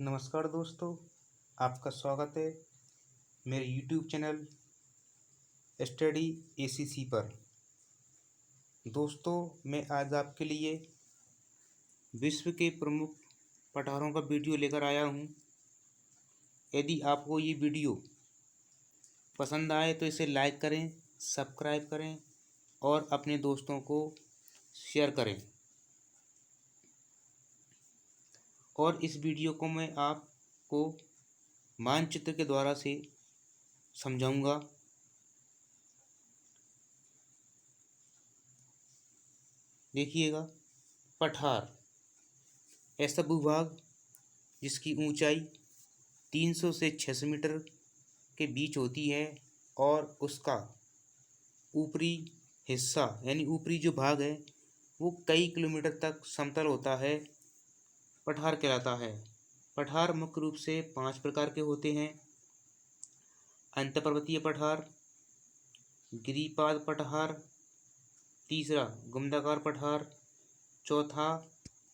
नमस्कार दोस्तों, आपका स्वागत है मेरे YouTube चैनल स्टडी ACC पर। दोस्तों, मैं आज आपके लिए विश्व के प्रमुख पठारों का वीडियो लेकर आया हूं। यदि आपको ये वीडियो पसंद आए तो इसे लाइक करें, सब्सक्राइब करें और अपने दोस्तों को शेयर करें। और इस वीडियो को मैं आपको मानचित्र के द्वारा से समझाऊंगा। देखिएगा, पठार ऐसा भूभाग जिसकी ऊंचाई 300 से 600 मीटर के बीच होती है और उसका ऊपरी हिस्सा यानी ऊपरी जो भाग है वो कई किलोमीटर तक समतल होता है, पठार कहलाता है। पठार मुख्य रूप से 5 प्रकार के होते हैं: अंतर्पर्वतीय पठार, गिरिपाद पठार, तीसरा गुंडाकार पठार, चौथा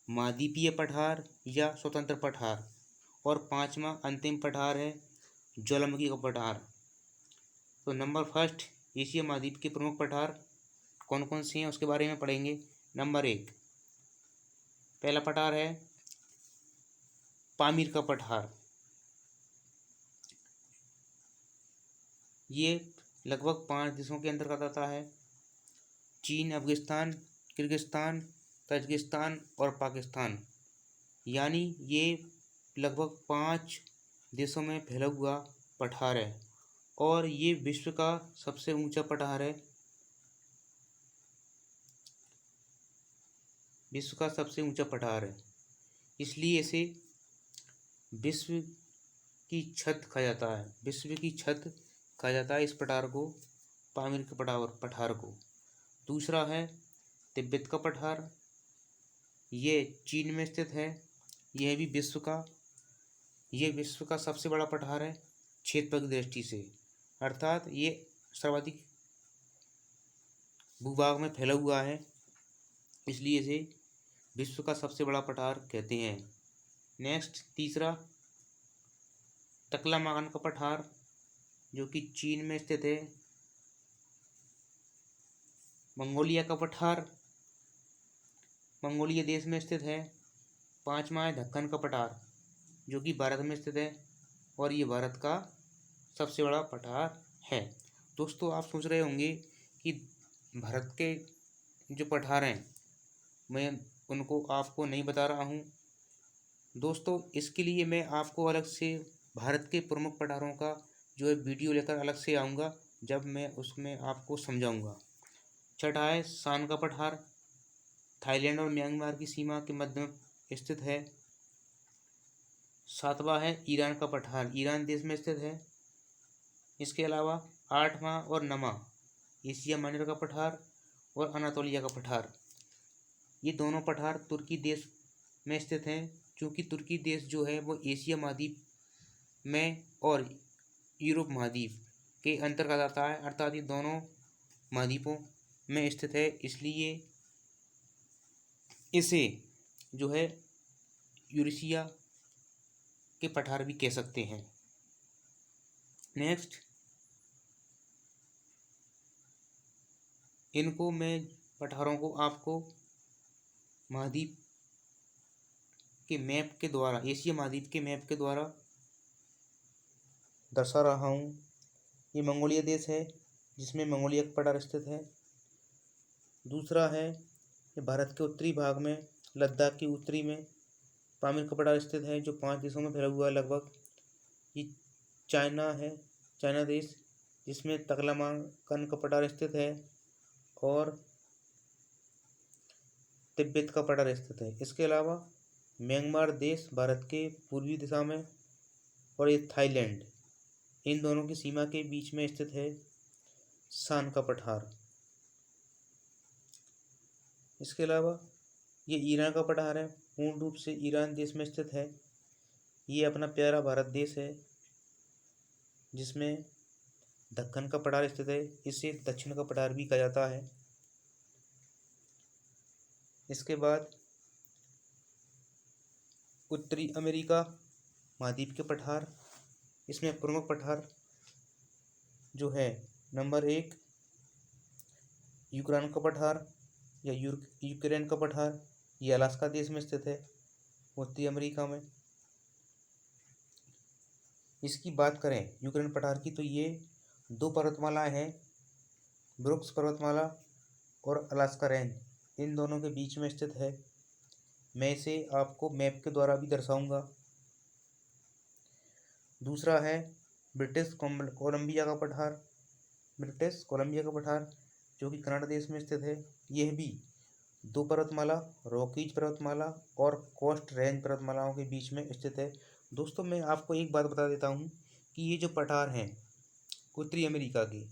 महाद्वीपीय पठार या स्वतंत्र पठार और पांचवा अंतिम पठार है ज्वालामुखी का पठार। तो नंबर फर्स्ट, एशिया महाद्वीप के प्रमुख पठार कौन कौन से हैं उसके बारे में पढ़ेंगे। नंबर 1, पहला पठार है पामीर का पठार। ये लगभग 5 देशों के अंतर्गत आता है: चीन, अफगानिस्तान, किर्गिस्तान, तजाकिस्तान और पाकिस्तान। यानी ये लगभग 5 देशों में फैला हुआ पठार है और ये विश्व का सबसे ऊंचा पठार है। विश्व का सबसे ऊंचा पठार है, इसलिए इसे विश्व की छत कहा जाता है। विश्व की छत कहा जाता है इस पठार को, पामीर के पठार को। दूसरा है तिब्बत का पठार। ये चीन में स्थित है। यह भी विश्व का सबसे बड़ा पठार है क्षेत्रफल की दृष्टि से, अर्थात ये सर्वाधिक भूभाग में फैला हुआ है, इसलिए इसे विश्व का सबसे बड़ा पठार कहते हैं। नेक्स्ट, तीसरा तकलामाकान का पठार जो कि चीन में स्थित है। मंगोलिया का पठार मंगोलिया देश में स्थित है। पांचवा है दक्कन का पठार जो कि भारत में स्थित है और ये भारत का सबसे बड़ा पठार है। दोस्तों, आप सोच रहे होंगे कि भारत के जो पठार हैं मैं उनको आपको नहीं बता रहा हूँ। दोस्तों, इसके लिए मैं आपको अलग से भारत के प्रमुख पठारों का जो है वीडियो लेकर अलग से आऊँगा, जब मैं उसमें आपको समझाऊँगा। छठा है शान का पठार, थाईलैंड और म्यांमार की सीमा के मध्य में स्थित है। सातवां है ईरान का पठार, ईरान देश में स्थित है। इसके अलावा आठवां और नवां एशिया माइनर का पठार और अनातोलिया का पठार। ये दोनों पठार तुर्की देश में स्थित हैं, क्योंकि तुर्की देश जो है वो एशिया महाद्वीप में और यूरोप महाद्वीप के अंतर्गत आता है, अर्थात ये दोनों महाद्वीपों में स्थित है, इसलिए इसे जो है यूरेशिया के पठार भी कह सकते हैं। नेक्स्ट, इनको मैं पठारों को आपको महाद्वीप के मैप के द्वारा, एशिया महाद्वीप के मैप के द्वारा दर्शा रहा हूँ। ये मंगोलिया देश है जिसमें मंगोलिया का पठार स्थित है। दूसरा है ये भारत के उत्तरी भाग में लद्दाख के उत्तरी में पामीर का पठार स्थित है, जो 5 देशों में फैला हुआ है लगभग। ये चाइना है, चाइना देश जिसमें तकलामाकन का पठार स्थित है और तिब्बत का पठार स्थित है। इसके अलावा म्यांमार देश भारत के पूर्वी दिशा में और ये थाईलैंड, इन दोनों की सीमा के बीच में स्थित है शान का पठार। इसके अलावा ये ईरान का पठार है, पूर्ण रूप से ईरान देश में स्थित है। ये अपना प्यारा भारत देश है जिसमें दक्कन का पठार स्थित है, इसे दक्षिण का पठार भी कहा जाता है। इसके बाद उत्तरी अमेरिका महाद्वीप के पठार। इसमें प्रमुख पठार जो है नंबर 1 यूक्रेन का पठार या यूक्रेन का पठार, ये अलास्का देश में स्थित है, उत्तरी अमेरिका में। इसकी बात करें यूक्रेन पठार की तो ये 2 पर्वतमालाएं हैं, ब्रुक्स पर्वतमाला और अलास्का रेंज, इन दोनों के बीच में स्थित है। मैं इसे आपको मैप के द्वारा भी दर्शाऊंगा। दूसरा है ब्रिटिश कोलंबिया का पठार, ब्रिटिश कोलंबिया का पठार जो कि कनाडा देश में स्थित है। यह भी 2 पर्वतमाला, रॉकीज पर्वतमाला और कोस्ट रेंज पर्वतमालाओं के बीच में स्थित है। दोस्तों मैं आपको एक बात बता देता हूँ कि ये जो पठार हैं उत्तरी अमेरिका के,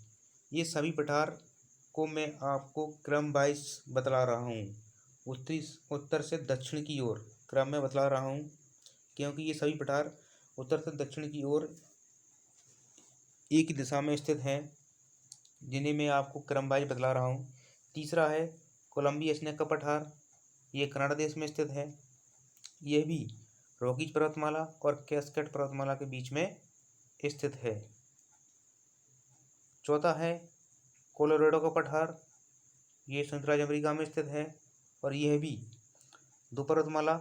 ये सभी पठार को मैं आपको क्रम वाइज बतला रहा हूँ, उत्तर से दक्षिण की ओर क्रम में बतला रहा हूँ, क्योंकि ये सभी पठार उत्तर से दक्षिण की ओर एक ही दिशा में स्थित हैं, जिन्हें मैं आपको क्रम वाइज बतला रहा हूँ। तीसरा है कोलंबिया स्नेक का पठार, ये कनाडा देश में स्थित है। यह भी रॉकीज पर्वतमाला और कैस्केड पर्वतमाला के बीच में स्थित है। चौथा है कोलोराडो का पठार, ये संयुक्त राज्य अमेरिका में स्थित है और यह भी 2 पर्वतमाला,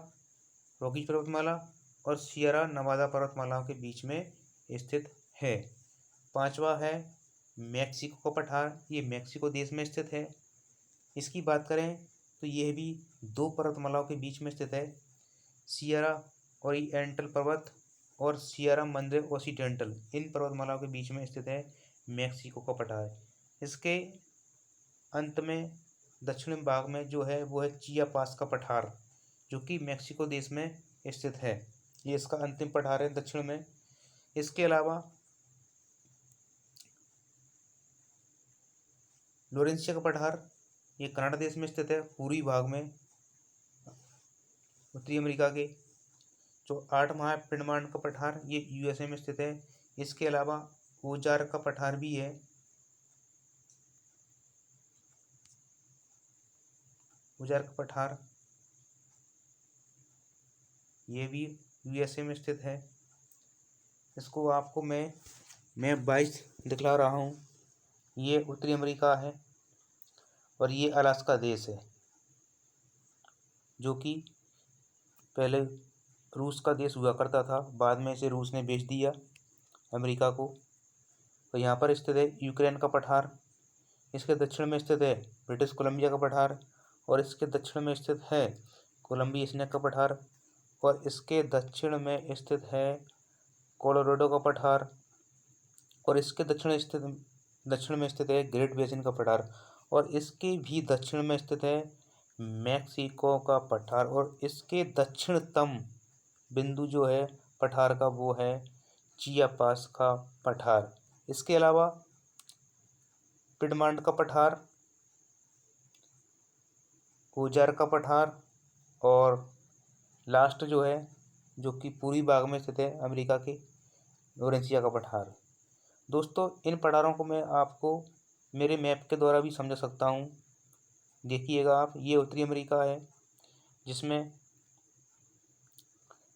रॉकीज पर्वतमाला और सियरा नवादा पर्वतमालाओं के बीच में स्थित है। पांचवा है मैक्सिको का पठार, ये मैक्सिको देश में स्थित है। इसकी बात करें तो यह भी 2 पर्वतमालाओं के बीच में स्थित है, सियरा ओरिएंटल पर्वत और सियरा माद्रे ओक्सीडेंटल, इन पर्वतमालाओं के बीच में स्थित है मैक्सिको का पठार। इसके अंत में दक्षिणी भाग में जो है वो है चियापास का पठार, जो कि मैक्सिको देश में स्थित है। ये इसका अंतिम पठार है दक्षिण में। इसके अलावा लोरेंसिया का पठार, ये कनाडा देश में स्थित है पूर्वी भाग में उत्तरी अमेरिका के। जो 8 महापिंडमांड का पठार, ये यूएसए में स्थित है। इसके अलावा ओजार का पठार भी है, ओजार का पठार ये भी यूएसए में स्थित है। इसको आपको मैं मैप वाइज दिखला रहा हूँ। ये उत्तरी अमेरिका है और ये अलास्का देश है, जो कि पहले रूस का देश हुआ करता था, बाद में इसे रूस ने बेच दिया अमेरिका को। तो यहाँ पर स्थित है यूक्रेन का पठार। इसके दक्षिण में स्थित है ब्रिटिश कोलंबिया का पठार और इसके दक्षिण में स्थित है कोलंबिया स्नेक का पठार और इसके दक्षिण में स्थित है कोलोराडो का पठार और इसके दक्षिण में स्थित है ग्रेट बेसिन का पठार और इसके भी दक्षिण में स्थित है मैक्सिको का पठार और इसके दक्षिणतम बिंदु जो है पठार का वो है चियापास का पठार। इसके अलावा पिडमांड का पठार, ओजार का पठार और लास्ट जो है जो कि पूर्वी भाग में स्थित है अमेरिका के लोरेंसिया का पठार। दोस्तों इन पठारों को मैं आपको मेरे मैप के द्वारा भी समझा सकता हूँ। देखिएगा आप, ये उत्तरी अमेरिका है जिसमें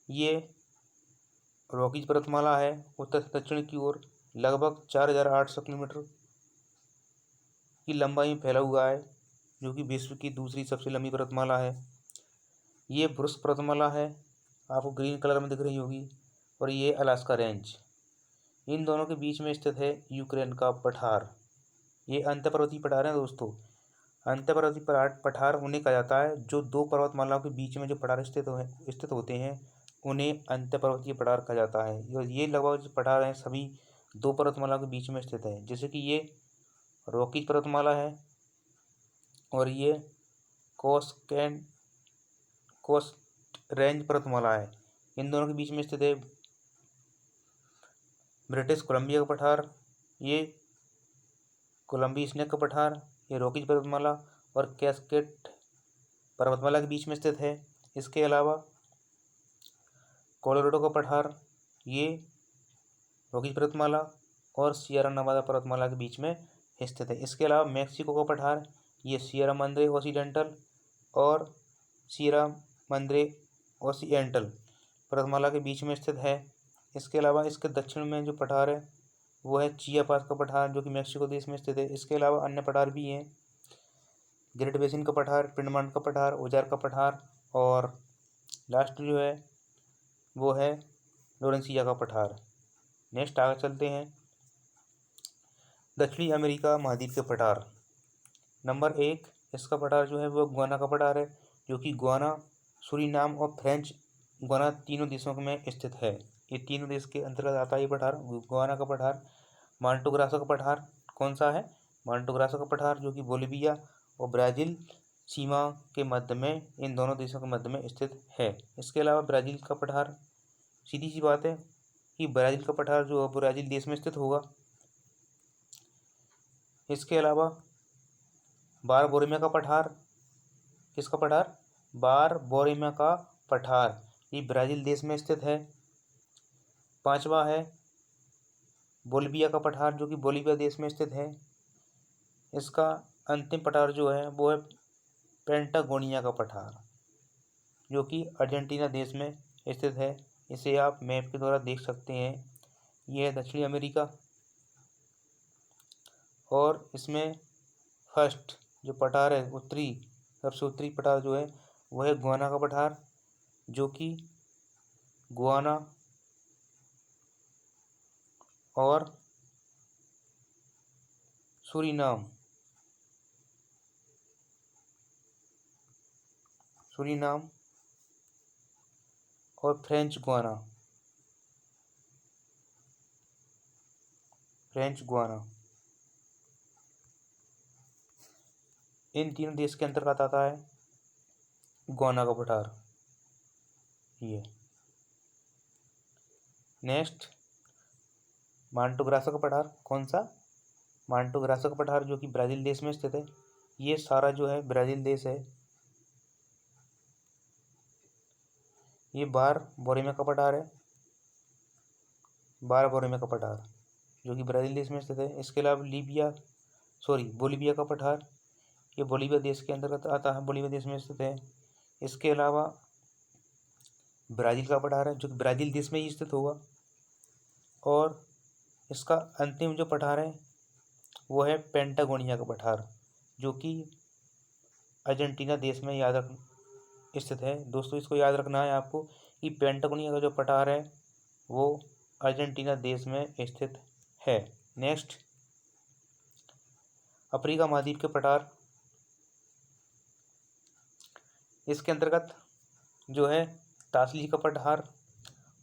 ये रॉकीज पर्वतमाला है उत्तर से दक्षिण की ओर लगभग 4800 किलोमीटर की लंबाई में फैला हुआ है, जो कि विश्व की दूसरी सबसे लंबी पर्वतमाला है। ये ब्रुक्स पर्वतमाला है, आपको ग्रीन कलर में दिख रही होगी, और ये अलास्का रेंज। इन दोनों के बीच में स्थित है यूक्रेन का पठार। ये अंतर्पर्वतीय पठार है दोस्तों। अंतर्पर्वतीय पठार उन्हें कहा जाता है जो 2 पर्वतमालाओं के बीच में जो पठार स्थित होते हैं, उन्हें अंतर्पर्वतीय पठार कहा जाता है। ये लगभग जो पठार हैं सभी 2 पर्वतमालाओं के बीच में स्थित है, जैसे कि ये रॉकीज पर्वतमाला है और ये कोस्ट रेंज पर्वतमाला है। इन दोनों के बीच में स्थित है ब्रिटिश कोलंबिया का पठार, ये कोलंबिया स्नेक का पठार, ये रॉकीज पर्वतमाला और कैस्केड पर्वतमाला के बीच में स्थित है। इसके अलावा कोलोराडो का पठार, ये रॉकीज पर्वतमाला और सियरा नेवादा पर्वतमाला के बीच में स्थित है। इसके अलावा मैक्सिको का पठार, ये सियरा माद्रे ओक्सीडेंटल और सियरा माद्रे ओरिएंटल पर्वतमाला के बीच में स्थित है। इसके अलावा इसके दक्षिण में जो पठार है वो है चियापास का पठार, जो कि मैक्सिको देश में स्थित है। इसके अलावा अन्य पठार भी हैं, ग्रेट बेसिन का पठार, पिंडमांट का पठार, ओजार का पठार, और लास्ट जो है वो है लोरेंसिया का पठार। नेक्स्ट आगे चलते हैं, दक्षिणी अमेरिका महाद्वीप के पठार। नंबर 1 इसका पठार जो है वो गुयाना का पठार है, जो कि गुयाना, सूरीनाम और फ्रेंच गुयाना तीनों देशों में स्थित है। ये तीनों देश के अंतर्गत आता है ये पठार, गुयाना का पठार। मांटोग्रासा का पठार कौन सा है? मांटोग्रासा का पठार, जो कि बोलिविया और ब्राज़ील सीमा के मध्य में, इन दोनों देशों के मध्य में स्थित है। इसके अलावा ब्राज़ील का पठार, सीधी सी बात है कि ब्राज़ील का पठार जो है ब्राज़ील देश में स्थित होगा। इसके अलावा बारबोरिमा का पठार, किसका पठार? बारबोरिमा का पठार, ये ब्राज़ील देश में स्थित है। 5वां है बोलिविया का पठार, जो कि बोलिविया देश में स्थित है। इसका अंतिम पठार जो है वो है पेंटागोनिया का पठार, जो कि अर्जेंटीना देश में स्थित है। इसे आप मैप के द्वारा देख सकते हैं। यह है दक्षिणी अमेरिका, और इसमें फर्स्ट जो पठार है उत्तरी, सबसे उत्तरी पठार जो है वह है गुयाना का पठार, जो कि गुयाना और सूरीनाम और फ्रेंच गुयाना इन तीनों देश के अंतर्गत आता है गुयाना का पठार। ये नेक्स्ट मांटोग्रासा का पठार, कौन सा? मांटोग्रासा का पठार, जो कि ब्राज़ील देश में स्थित है। ये सारा जो है ब्राज़ील देश है। ये बारबोरिमा का पठार है, बारबोरिमा का पठार, जो कि ब्राज़ील देश में स्थित है। इसके अलावा बोलिविया का पठार, ये बोलिविया देश के अंतर्गत आता है, बोलिविया देश में स्थित है। इसके अलावा ब्राज़ील का पठार है, जो कि ब्राज़ील देश में ही स्थित होगा। और इसका अंतिम जो पठार है वो है पेंटागोनिया का पठार, जो कि अर्जेंटीना देश में स्थित है। दोस्तों इसको याद रखना है आपको कि पेंटागोनिया का जो पठार है वो अर्जेंटीना देश में स्थित है। नेक्स्ट अफ्रीका महाद्वीप के पठार, इसके अंतर्गत जो है तासली का पठार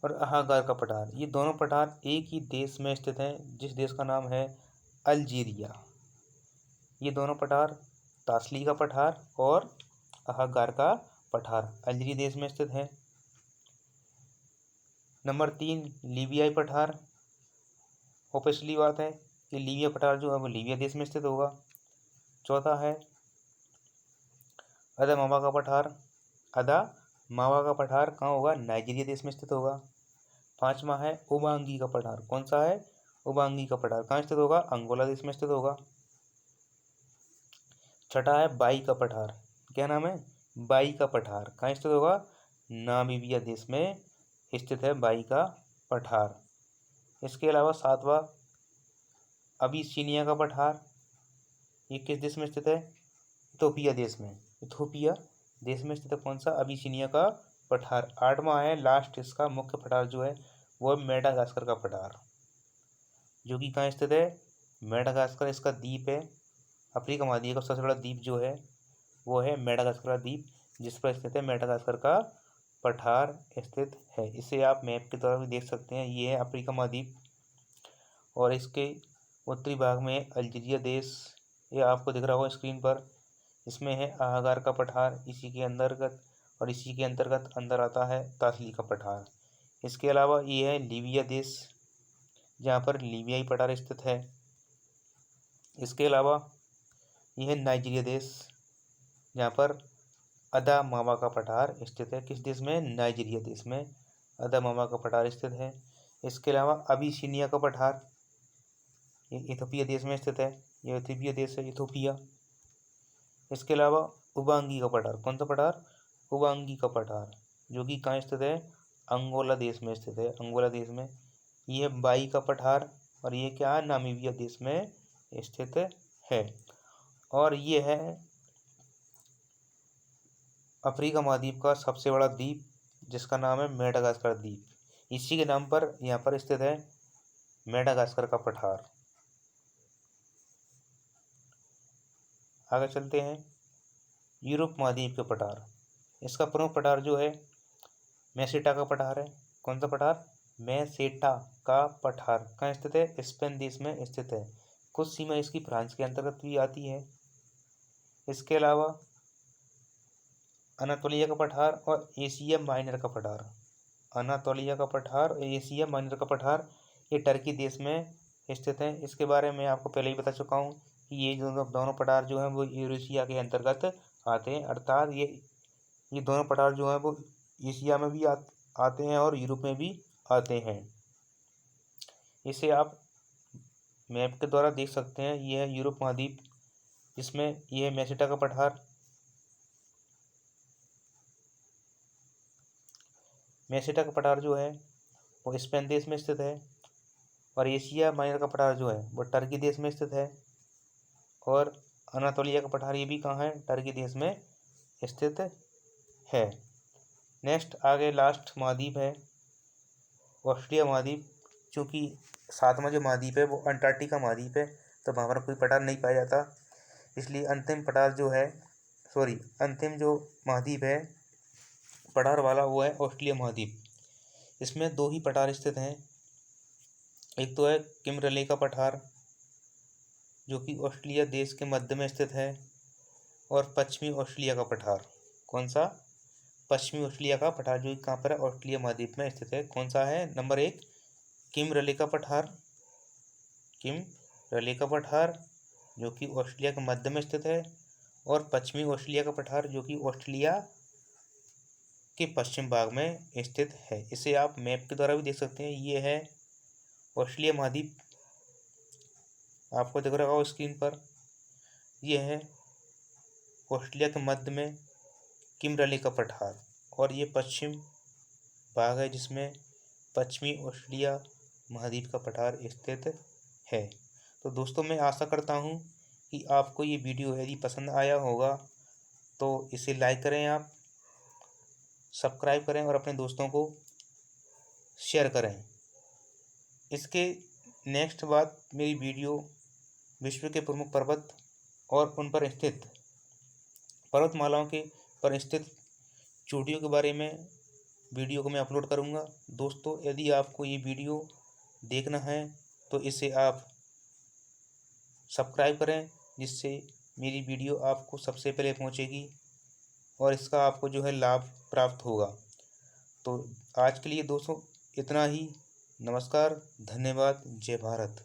और अहागार का पठार, ये दोनों पठार एक ही देश में स्थित हैं, जिस देश का नाम है अल्जीरिया। ये दोनों पठार, तासली का पठार और अहागार का पठार, अल्जीरिया देश में स्थित है। नंबर 3 लीबियाई पठार, ऑब्वियसली बात है कि लीबिया पठार जो है वो लीबिया देश में स्थित होगा। चौथा है अदामावा का पठार, अदामावा का पठार कहाँ होगा? नाइजीरिया देश में स्थित होगा। 5वां है उबांगी का पठार, कौन सा है? उबांगी का पठार कहाँ स्थित होगा? अंगोला देश में स्थित होगा। 6ठा है बाई का पठार, क्या नाम है? बाई का पठार कहाँ स्थित होगा? नामीबिया देश में स्थित है बाई का पठार। इसके अलावा 7वां अबिसिनिया का पठार, ये किस देश में स्थित है? इथोपिया देश में, इथोपिया देश में स्थित है कौन सा? अबिसिनिया का पठार। 8वां है लास्ट, इसका मुख्य पठार जो है वो है मेडागास्कर का पठार, जो कि कहाँ स्थित है? मेडागास्कर इसका द्वीप है। अफ्रीका महाद्वीप का सबसे बड़ा द्वीप जो है वो है मेडागास्कर का द्वीप, जिस पर स्थित है मेडागास्कर का पठार स्थित है। इसे आप मैप के द्वारा भी देख सकते हैं। ये है अफ्रीका महाद्वीप, और इसके उत्तरी भाग में अल्जीरिया देश, ये आपको दिख रहा होगा स्क्रीन पर। इसमें है अहागार का पठार इसी के अंतर्गत, और इसी के अंतर्गत अंदर आता है तासली का पठार। इसके अलावा ये है लीबिया देश, जहाँ पर लीबियाई पठार स्थित है। इसके अलावा यह है नाइजीरिया देश, जहाँ पर अदामावा का पठार स्थित है। किस देश में? नाइजीरिया देश में अदामावा का पठार स्थित है। इसके अलावा अबिसिनिया का पठार, ये इथोपिया देश में स्थित है। यह इथोपिया देश है, इथोपिया। इसके अलावा उबांगी का पठार, कौन सा पठार? उबांगी का पठार, जो कि कहाँ स्थित है? अंगोला देश में स्थित है, अंगोला देश में। ये बाई का पठार, और ये क्या है, नामीबिया देश में स्थित है। और ये है अफ्रीका महाद्वीप का सबसे बड़ा द्वीप, जिसका नाम है मेडागास्कर द्वीप। इसी के नाम पर यहाँ पर स्थित है मेडागास्कर का पठार। आगे चलते हैं, यूरोप महाद्वीप के पठार। इसका प्रमुख पठार जो है मेसेटा का पठार है। कौन सा पठार? मेसेटा का पठार। कहाँ स्थित है? स्पेन देश में स्थित है। कुछ सीमा इसकी फ्रांस के अंतर्गत भी आती है। इसके अलावा अनातोलिया का पठार और एशिया माइनर का पठार। अनातोलिया का पठार और एशिया माइनर का पठार ये टर्की देश में स्थित है। इसके बारे में आपको पहले ही बता चुका हूँ कि ये दोनों पठार जो हैं वो यूरेशिया के अंतर्गत आते हैं, अर्थात ये दोनों पठार जो हैं वो एशिया में भी आते हैं और यूरोप में भी आते हैं। इसे आप मैप के द्वारा देख सकते हैं। यह है यूरोप महाद्वीप, जिसमें यह है मेसेटा का पठार। मेसेटा का पठार जो है वो स्पेन देश में स्थित है, और एशिया माइनर का पठार जो है वो टर्की देश में स्थित है, और अनातोलिया का पठार ये भी कहाँ है? टर्की देश में स्थित है। नेक्स्ट आगे लास्ट महाद्वीप है ऑस्ट्रिया महाद्वीप। चूँकि सातवां जो महाद्वीप है वो अंटार्कटिका महाद्वीप है, तो वहाँ पर कोई पठार नहीं पाया जाता, इसलिए अंतिम जो महाद्वीप है पठार वाला वो है ऑस्ट्रेलिया महाद्वीप। इसमें दो ही पठार स्थित हैं। एक तो है किमरले का पठार, जो कि ऑस्ट्रेलिया देश के मध्य में स्थित है, और पश्चिमी ऑस्ट्रेलिया का पठार। कौन सा? पश्चिमी ऑस्ट्रेलिया का पठार, जो कहाँ पर है? ऑस्ट्रेलिया महाद्वीप में स्थित है। कौन सा है? नंबर 1 किमरले का पठार। किमरले का पठार जो कि ऑस्ट्रेलिया के मध्य में स्थित है, और पश्चिमी ऑस्ट्रेलिया का पठार जो कि ऑस्ट्रेलिया के पश्चिम भाग में स्थित है। इसे आप मैप के द्वारा भी देख सकते हैं। ये है ऑस्ट्रेलिया महाद्वीप, आपको दिख रहा होगा स्क्रीन पर। यह है ऑस्ट्रेलिया के मध्य में किमरले का पठार, और ये पश्चिम भाग है जिसमें पश्चिमी ऑस्ट्रेलिया महाद्वीप का पठार स्थित है। तो दोस्तों, मैं आशा करता हूँ कि आपको ये वीडियो यदि पसंद आया होगा तो इसे लाइक करें, आप सब्सक्राइब करें और अपने दोस्तों को शेयर करें। इसके नेक्स्ट बाद मेरी वीडियो विश्व के प्रमुख पर्वत और उन पर स्थित पर्वतमालाओं के पर स्थित चोटियों के बारे में वीडियो को मैं अपलोड करूंगा। दोस्तों, यदि आपको ये वीडियो देखना है तो इसे आप सब्सक्राइब करें, जिससे मेरी वीडियो आपको सबसे पहले पहुंचेगी और इसका आपको जो है लाभ प्राप्त होगा। तो आज के लिए दोस्तों इतना ही। नमस्कार, धन्यवाद, जय भारत।